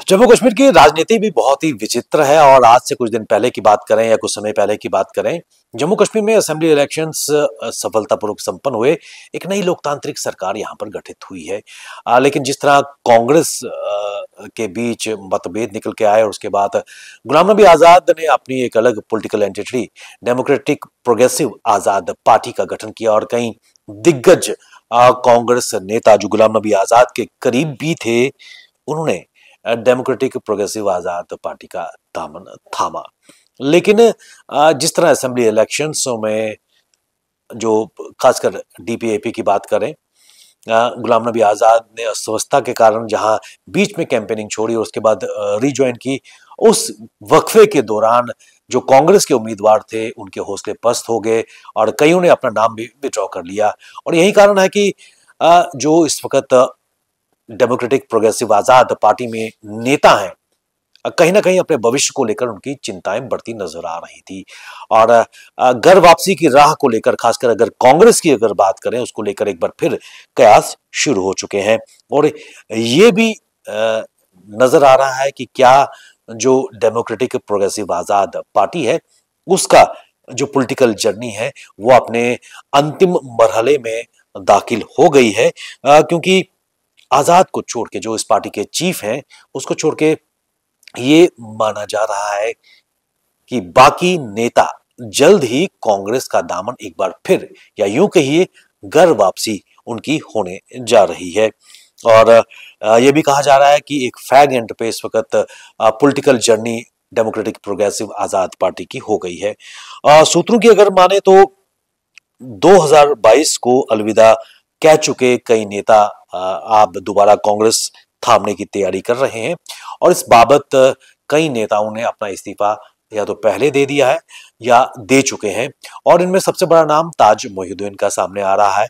जम्मू कश्मीर की राजनीति भी बहुत ही विचित्र है और आज से कुछ दिन पहले की बात करें या कुछ समय पहले की बात करें, जम्मू कश्मीर में असेंबली इलेक्शंस सफलतापूर्वक संपन्न हुए। एक नई लोकतांत्रिक सरकार यहां पर गठित हुई है। लेकिन जिस तरह कांग्रेस के बीच मतभेद निकल के आए और उसके बाद गुलाम नबी आजाद ने अपनी एक अलग पॉलिटिकल एंटिटी डेमोक्रेटिक प्रोग्रेसिव आजाद पार्टी का गठन किया और कई दिग्गज कांग्रेस नेता जो गुलाम नबी आजाद के करीब भी थे, उन्होंने डेमोक्रेटिक प्रोग्रेसिव आजाद पार्टी का दामन थामा। लेकिन जिस तरह असेंबली इलेक्शंस में जो खासकर डीपीएपी की बात करें, गुलाम नबी आजाद ने अस्वस्थता के कारण जहां बीच में कैंपेनिंग छोड़ी और उसके बाद रिज्वाइन की, उस वक्फे के दौरान जो कांग्रेस के उम्मीदवार थे उनके हौसले पस्त हो गए और कईयों ने अपना नाम भी विड्रॉ कर लिया। और यही कारण है कि जो इस वक्त डेमोक्रेटिक प्रोग्रेसिव आजाद पार्टी में नेता हैं, कहीं ना कहीं अपने भविष्य को लेकर उनकी चिंताएं बढ़ती नजर आ रही थी। और घर वापसी की राह को लेकर, खासकर अगर कांग्रेस की अगर बात करें, उसको लेकर एक बार फिर कयास शुरू हो चुके हैं। और ये भी नजर आ रहा है कि क्या जो डेमोक्रेटिक प्रोग्रेसिव आजाद पार्टी है, उसका जो पॉलिटिकल जर्नी है वो अपने अंतिम मरहले में दाखिल हो गई है। क्योंकि आजाद को छोड़ के, जो इस पार्टी के चीफ हैं, उसको छोड़ के ये माना जा रहा है कि बाकी नेता जल्द ही कांग्रेस का दामन एक बार फिर, या यूं कहिए घर वापसी उनकी होने जा रही है। और यह भी कहा जा रहा है कि एक फैग एंड पे इस वक्त पॉलिटिकल जर्नी डेमोक्रेटिक प्रोग्रेसिव आजाद पार्टी की हो गई है। सूत्रों की अगर माने तो 2022 को अलविदा कह चुके कई नेता आप दोबारा कांग्रेस थामने की तैयारी कर रहे हैं और इस बाबत कई नेताओं ने अपना इस्तीफा या तो पहले दे दिया है या दे चुके हैं। और इनमें सबसे बड़ा नाम ताज मोहिउद्दीन का सामने आ रहा है।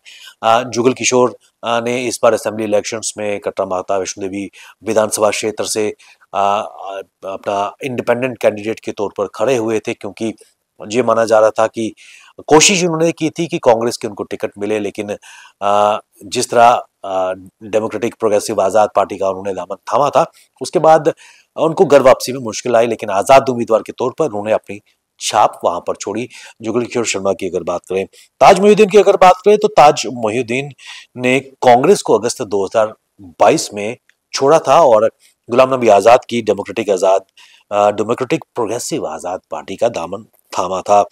जुगल किशोर ने इस बार असेंबली इलेक्शंस में कटरा माता वैष्णो देवी विधानसभा क्षेत्र से अपना इंडिपेंडेंट कैंडिडेट के तौर पर खड़े हुए थे, क्योंकि ये माना जा रहा था कि कोशिश उन्होंने की थी कि कांग्रेस के उनको टिकट मिले, लेकिन जिस तरह डेमोक्रेटिक प्रोग्रेसिव आजाद पार्टी का उन्होंने दामन थामा था, उसके बाद उनको घर वापसी में मुश्किल आई, लेकिन आजाद उम्मीदवार के तौर पर उन्होंने अपनी छाप वहां पर छोड़ी। जुगल किशोर शर्मा की अगर बात करें, ताज मोहिउद्दीन की अगर बात करें, तो ताज मोहिउद्दीन ने कांग्रेस को अगस्त 2022 में छोड़ा था और गुलाम नबी आजाद की डेमोक्रेटिक प्रोग्रेसिव आजाद पार्टी का दामन थामा था।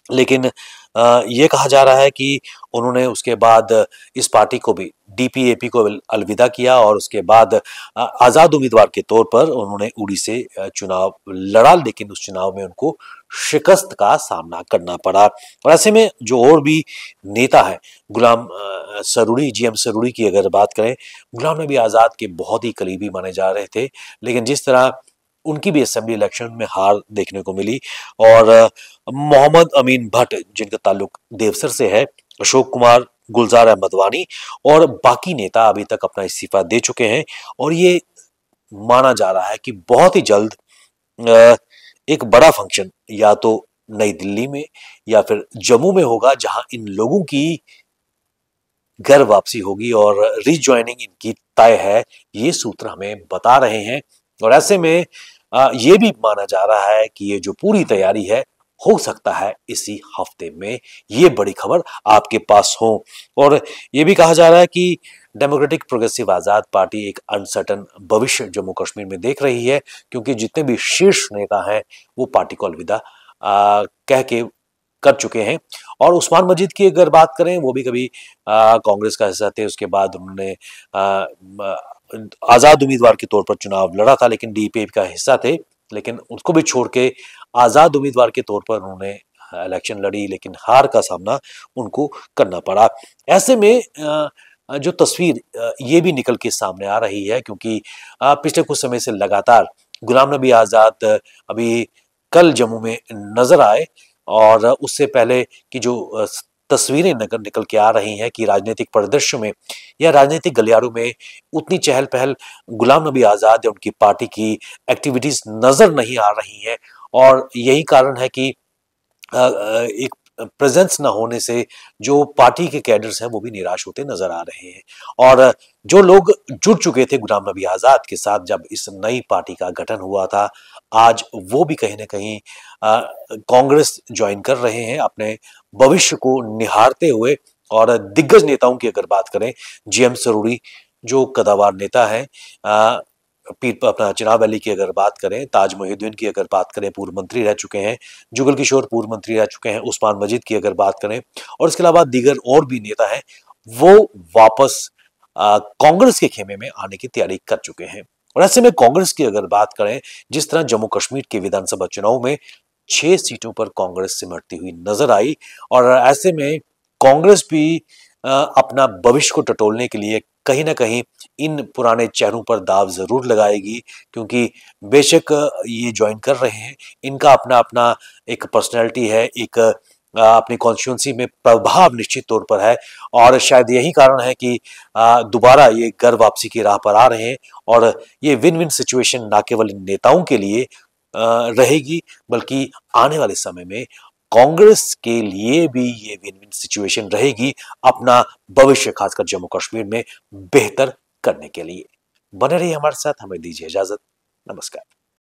लेकिन ये कहा जा रहा है कि उन्होंने उसके बाद इस पार्टी को भी, डीपीएपी को अलविदा किया और उसके बाद आजाद उम्मीदवार के तौर पर उन्होंने उड़ी से चुनाव लड़ा, लेकिन उस चुनाव में उनको शिकस्त का सामना करना पड़ा। और ऐसे में जो और भी नेता है, गुलाम सरूरी, जीएम सरूरी की अगर बात करें, गुलाम नबी आजाद के बहुत ही करीबी माने जा रहे थे, लेकिन जिस तरह उनकी भी असेंबली इलेक्शन में हार देखने को मिली और मोहम्मद अमीन भट्ट, जिनका ताल्लुक देवसर से है, अशोक कुमार, गुलजार अहमद वानी और बाकी नेता अभी तक अपना इस्तीफा दे चुके हैं। और ये माना जा रहा है कि बहुत ही जल्द एक बड़ा फंक्शन या तो नई दिल्ली में या फिर जम्मू में होगा, जहां इन लोगों की घर वापसी होगी और रीज्वाइनिंग इनकी तय है, ये सूत्र हमें बता रहे हैं। और ऐसे में ये भी माना जा रहा है कि ये जो पूरी तैयारी है, हो सकता है इसी हफ्ते में ये बड़ी खबर आपके पास हो। और ये भी कहा जा रहा है कि डेमोक्रेटिक प्रोग्रेसिव आजाद पार्टी एक अनसर्टन भविष्य जम्मू कश्मीर में देख रही है, क्योंकि जितने भी शीर्ष नेता हैं वो पार्टी को अलविदा कह के कर चुके हैं। और उस्मान मजीद की अगर बात करें, वो भी कभी कांग्रेस का हिस्सा थे, उसके बाद उन्होंने आजाद उम्मीदवार के तौर पर चुनाव लड़ा था, लेकिन डीपीएपी का हिस्सा थे, लेकिन उसको भी छोड़ के आजाद उम्मीदवार के तौर पर उन्होंने इलेक्शन लड़ी, लेकिन हार का सामना उनको करना पड़ा। ऐसे में जो तस्वीर ये भी निकल के सामने आ रही है, क्योंकि पिछले कुछ समय से लगातार गुलाम नबी आजाद अभी कल जम्मू में नजर आए और उससे पहले की जो तस्वीरें निकल के आ रही हैं कि राजनीतिक परिदृश्य में या राजनीतिक गलियारों में उतनी चहल पहल गुलाम नबी आजाद या उनकी पार्टी की एक्टिविटीज नजर नहीं आ रही हैं। और यही कारण है कि एक प्रेजेंस न होने से जो पार्टी के कैडर्स हैं वो भी निराश होते नजर आ रहे हैं। और जो लोग जुड़ चुके थे गुलाम नबी आजाद के साथ जब इस नई पार्टी का गठन हुआ था, आज वो भी कहीं ना कहीं कांग्रेस ज्वाइन कर रहे हैं अपने भविष्य को निहारते हुए। और दिग्गज नेताओं की अगर बात करें, जीएम सरूड़ी जो कदावर नेता है, पीर अपना चिनाब वैली की अगर बात करें, ताज मोहिउद्दीन की अगर बात करें, पूर्व मंत्री रह चुके हैं, जुगल किशोर पूर्व मंत्री रह चुके हैं, उस्मान मजीद की अगर बात करें, और इसके अलावा दीगर और भी नेता हैं, वो वापस कांग्रेस के खेमे में आने की तैयारी कर चुके हैं। और ऐसे में कांग्रेस की अगर बात करें, जिस तरह जम्मू कश्मीर के विधानसभा चुनाव में 6 सीटों पर कांग्रेस सिमटती हुई नजर आई, और ऐसे में कांग्रेस भी अपना भविष्य को टटोलने के लिए कहीं ना कहीं इन पुराने चेहरों पर दाव जरूर लगाएगी, क्योंकि बेशक ये ज्वाइन कर रहे हैं, इनका अपना अपना एक पर्सनैलिटी है, एक अपनी कॉन्स्टिट्यूंसी में प्रभाव निश्चित तौर पर है। और शायद यही कारण है कि दोबारा ये घर वापसी की राह पर आ रहे हैं। और ये विन विन सिचुएशन ना केवल इन नेताओं के लिए रहेगी, बल्कि आने वाले समय में कांग्रेस के लिए भी ये विन विन सिचुएशन रहेगी, अपना भविष्य खासकर जम्मू कश्मीर में बेहतर करने के लिए। बने रहिए हमारे साथ, हमें दीजिए इजाजत। नमस्कार।